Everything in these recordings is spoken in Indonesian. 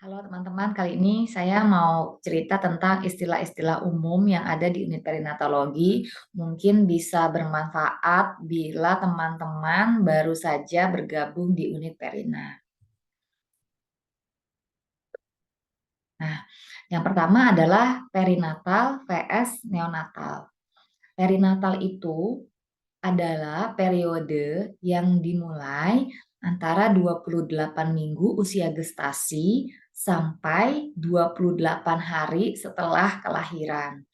Halo teman-teman, kali ini saya mau cerita tentang istilah-istilah umum yang ada di unit perinatologi. Mungkin bisa bermanfaat bila teman-teman baru saja bergabung di unit perina. Nah, yang pertama adalah perinatal vs neonatal. Perinatal itu adalah periode yang dimulai antara 28 minggu usia gestasi sampai 28 hari setelah kelahiran.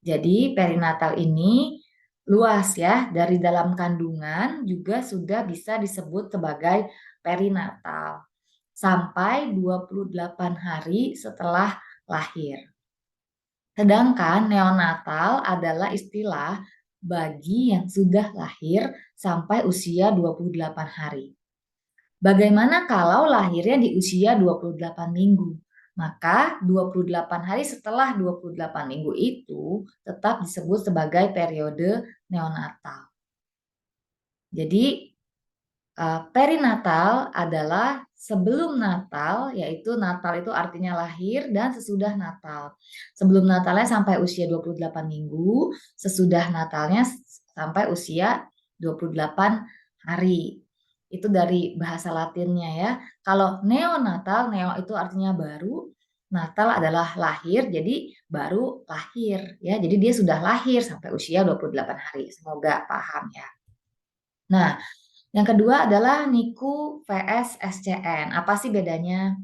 Jadi perinatal ini luas ya, dari dalam kandungan juga sudah bisa disebut sebagai perinatal sampai 28 hari setelah lahir. Sedangkan neonatal adalah istilah bagi yang sudah lahir sampai usia 28 hari. Bagaimana kalau lahirnya di usia 28 minggu? Maka 28 hari setelah 28 minggu itu tetap disebut sebagai periode neonatal. Jadi perinatal adalah sebelum Natal, yaitu Natal itu artinya lahir dan sesudah Natal. Sebelum Natalnya sampai usia 28 minggu, sesudah Natalnya sampai usia 28 hari. Itu dari bahasa Latinnya ya. Kalau neonatal, neo itu artinya baru, Natal adalah lahir, jadi baru lahir ya. Jadi dia sudah lahir sampai usia 28 hari. Semoga paham ya. Nah, yang kedua adalah NICU vs SCN. Apa sih bedanya?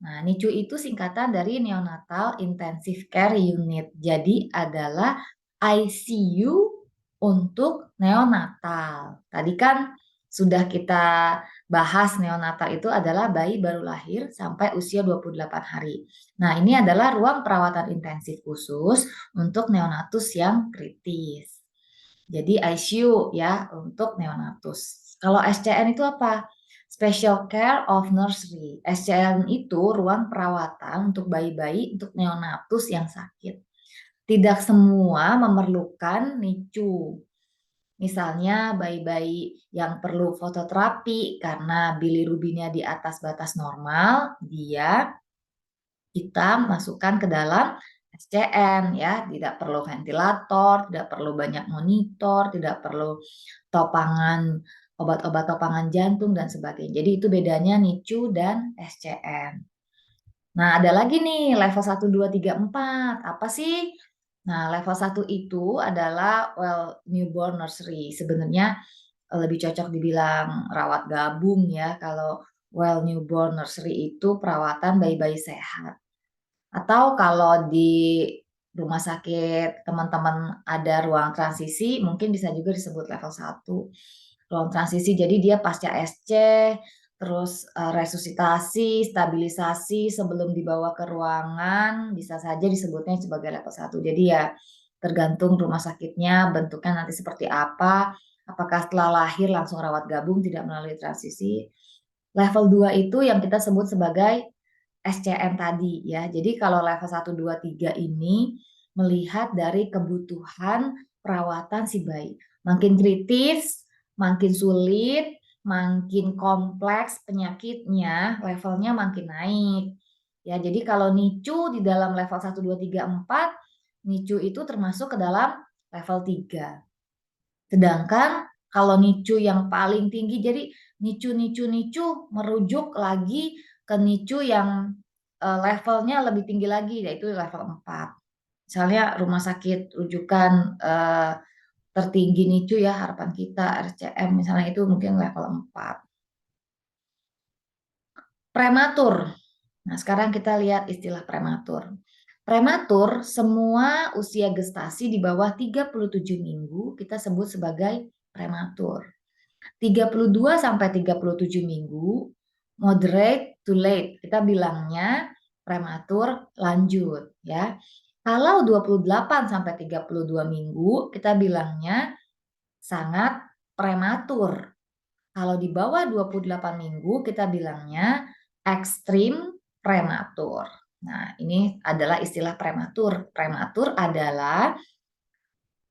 Nah, NICU itu singkatan dari Neonatal Intensive Care Unit. Jadi adalah ICU untuk neonatal. Tadi kan sudah kita bahas neonatal itu adalah bayi baru lahir sampai usia 28 hari. Nah, ini adalah ruang perawatan intensif khusus untuk neonatus yang kritis. Jadi ICU ya untuk neonatus. Kalau SCN itu apa? Special Care of Nursery. SCN itu ruang perawatan untuk bayi-bayi untuk neonatus yang sakit. Tidak semua memerlukan NICU. Misalnya bayi-bayi yang perlu fototerapi karena bilirubinnya di atas batas normal, kita masukkan ke dalam SCN ya, tidak perlu ventilator, tidak perlu banyak monitor, tidak perlu topangan obat-obat topangan jantung dan sebagainya. Jadi itu bedanya NICU dan SCN. Nah, ada lagi nih level 1 2 3 4. Apa sih? Nah, level 1 itu adalah newborn nursery. Sebenarnya lebih cocok dibilang rawat gabung ya. Kalau newborn nursery itu perawatan bayi-bayi sehat. Atau kalau di rumah sakit teman-teman ada ruang transisi, mungkin bisa juga disebut level 1. Ruang transisi, jadi dia pasca SC, terus resusitasi, stabilisasi sebelum dibawa ke ruangan, bisa saja disebutnya sebagai level 1. Jadi ya tergantung rumah sakitnya, bentuknya nanti seperti apa, apakah setelah lahir langsung rawat gabung tidak melalui transisi. Level 2 itu yang kita sebut sebagai SCN tadi ya. Jadi kalau level 1, 2, 3 ini melihat dari kebutuhan perawatan si bayi. Makin kritis, makin sulit, makin kompleks penyakitnya, levelnya makin naik. Ya, jadi kalau NICU di dalam level 1, 2, 3, 4, NICU itu termasuk ke dalam level 3. Sedangkan kalau NICU yang paling tinggi, jadi NICU merujuk lagi ke NICU yang levelnya lebih tinggi lagi, yaitu level 4. Misalnya rumah sakit rujukan tertinggi NICU ya, harapan kita RCM misalnya itu mungkin level 4. Prematur. Nah, sekarang kita lihat istilah prematur. Prematur, semua usia gestasi di bawah 37 minggu kita sebut sebagai prematur. 32 sampai 37 minggu, moderate to late, kita bilangnya prematur lanjut ya. Kalau 28 sampai 32 minggu, kita bilangnya sangat prematur. Kalau di bawah 28 minggu, kita bilangnya ekstrim prematur. Nah, ini adalah istilah prematur. Prematur adalah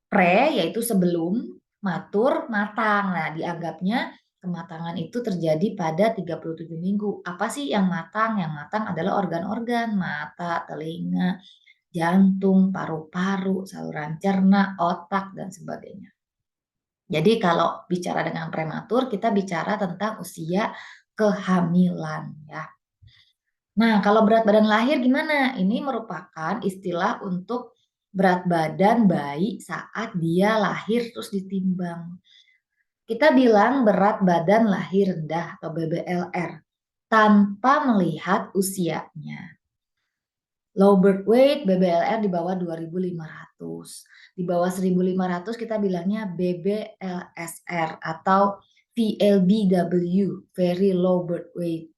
pre, yaitu sebelum, matur, matang. Nah, dianggapnya kematangan itu terjadi pada 37 minggu. Apa sih yang matang? Yang matang adalah organ-organ, mata, telinga, jantung, paru-paru, saluran cerna, otak, dan sebagainya. Jadi kalau bicara dengan prematur, kita bicara tentang usia kehamilan ya. Nah, kalau berat badan lahir gimana? Ini merupakan istilah untuk berat badan bayi saat dia lahir terus ditimbang. Kita bilang berat badan lahir rendah atau BBLR tanpa melihat usianya. Low birth weight BBLR di bawah 2.500. Di bawah 1.500 kita bilangnya BBLSR atau VLBW, very low birth weight.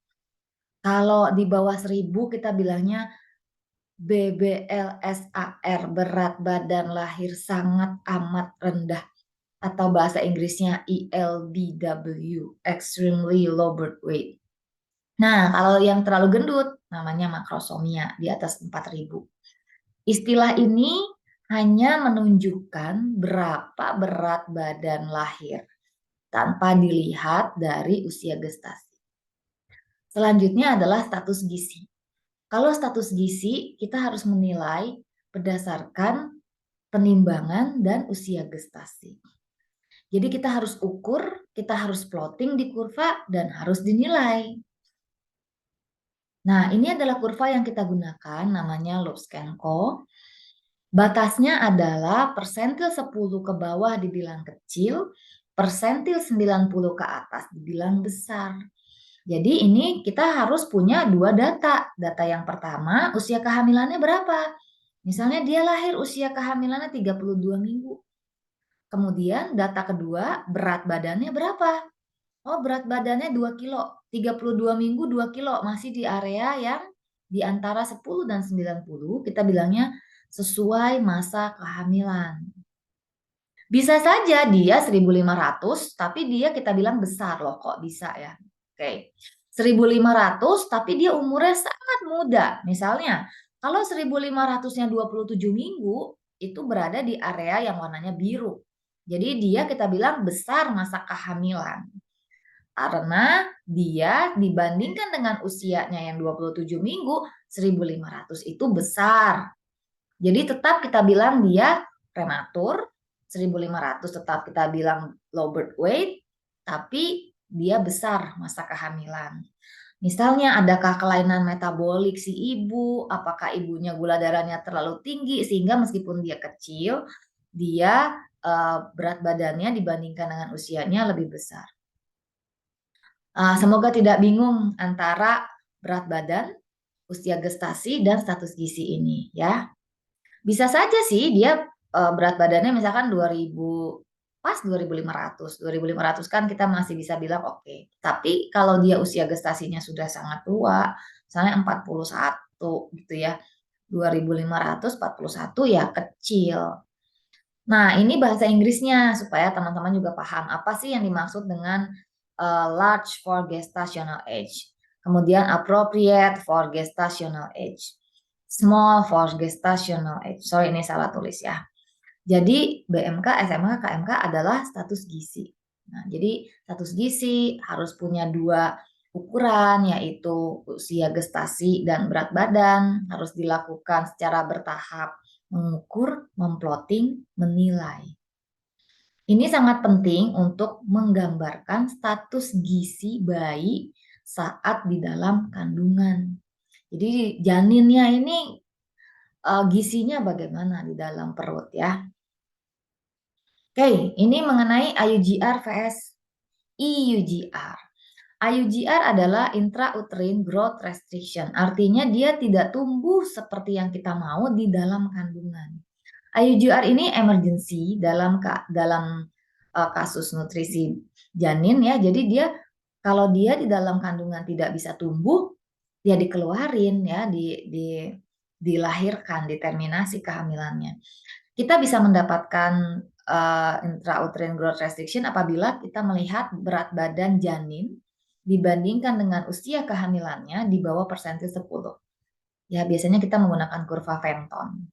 Kalau di bawah 1.000 kita bilangnya BBLSAR, berat badan lahir sangat amat rendah, atau bahasa Inggrisnya ELBW, extremely low birth weight. Nah, kalau yang terlalu gendut namanya makrosomia, di atas 4.000. Istilah ini hanya menunjukkan berapa berat badan lahir tanpa dilihat dari usia gestasi. Selanjutnya adalah status gizi. Kalau status gizi, kita harus menilai berdasarkan penimbangan dan usia gestasi. Jadi kita harus ukur, kita harus plotting di kurva, dan harus dinilai. Nah, ini adalah kurva yang kita gunakan, namanya Lobskenko. Batasnya adalah persentil 10 ke bawah dibilang kecil, persentil 90 ke atas dibilang besar. Jadi ini kita harus punya dua data. Data yang pertama, usia kehamilannya berapa? Misalnya dia lahir usia kehamilannya 32 minggu. Kemudian data kedua, berat badannya berapa? Oh, berat badannya 2 kilo. 32 minggu 2 kilo. Masih di area yang di antara 10 dan 90, kita bilangnya sesuai masa kehamilan. Bisa saja dia 1.500, tapi dia kita bilang besar loh, kok bisa ya. Oke. 1.500 tapi dia umurnya sangat muda. Misalnya, kalau 1.500-nya 27 minggu, itu berada di area yang warnanya biru. Jadi dia kita bilang besar masa kehamilan. Karena dia dibandingkan dengan usianya yang 27 minggu, 1.500 itu besar. Jadi tetap kita bilang dia prematur, 1.500 tetap kita bilang low birth weight, tapi dia besar masa kehamilan. Misalnya adakah kelainan metabolik si ibu, apakah ibunya gula darahnya terlalu tinggi sehingga meskipun dia kecil, dia berat badannya dibandingkan dengan usianya lebih besar. Semoga tidak bingung antara berat badan, usia gestasi, dan status gizi ini ya. Bisa saja sih dia berat badannya misalkan 2.000, pas 2.500. 2.500 kan kita masih bisa bilang oke. Tapi kalau dia usia gestasinya sudah sangat tua, misalnya 41 gitu ya, 2.500, 41 ya kecil. Nah, ini bahasa Inggrisnya supaya teman-teman juga paham apa sih yang dimaksud dengan large for gestational age. Kemudian appropriate for gestational age. Small for gestational age. Sorry, ini salah tulis ya. Jadi BMK, SMK, KMK adalah status gizi. Nah, jadi status gizi harus punya dua ukuran, yaitu usia gestasi dan berat badan. Harus dilakukan secara bertahap, mengukur, memplotting, menilai. Ini sangat penting untuk menggambarkan status gizi bayi saat di dalam kandungan. Jadi janinnya ini gizinya bagaimana di dalam perut ya. Oke, ini mengenai IUGR vs EUGR. IUGR adalah intrauterine growth restriction. Artinya dia tidak tumbuh seperti yang kita mau di dalam kandungan. IUGR ini emergency dalam kasus nutrisi janin ya. Jadi dia kalau dia di dalam kandungan tidak bisa tumbuh, dia dikeluarin ya, dilahirkan, diterminasi kehamilannya. Kita bisa mendapatkan intrauterine growth restriction apabila kita melihat berat badan janin dibandingkan dengan usia kehamilannya di bawah persentil 10. Ya, biasanya kita menggunakan kurva Fenton.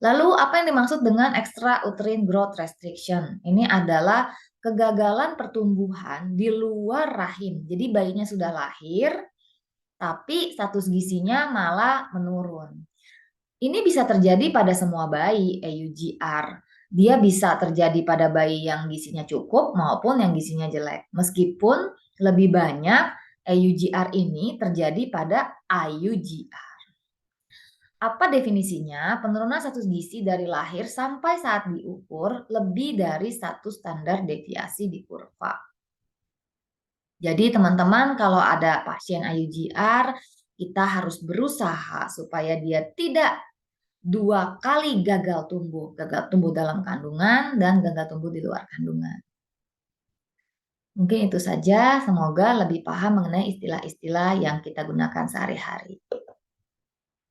Lalu apa yang dimaksud dengan extrauterine growth restriction? Ini adalah kegagalan pertumbuhan di luar rahim. Jadi bayinya sudah lahir, tapi status gizinya malah menurun. Ini bisa terjadi pada semua bayi EUGR. Dia bisa terjadi pada bayi yang gizinya cukup maupun yang gizinya jelek. Meskipun lebih banyak EUGR ini terjadi pada IUGR. Apa definisinya? Penurunan status gizi dari lahir sampai saat diukur lebih dari satu standar deviasi di kurva. Jadi teman-teman kalau ada pasien IUGR, kita harus berusaha supaya dia tidak 2 kali gagal tumbuh dalam kandungan dan gagal tumbuh di luar kandungan. Mungkin itu saja, semoga lebih paham mengenai istilah-istilah yang kita gunakan sehari-hari.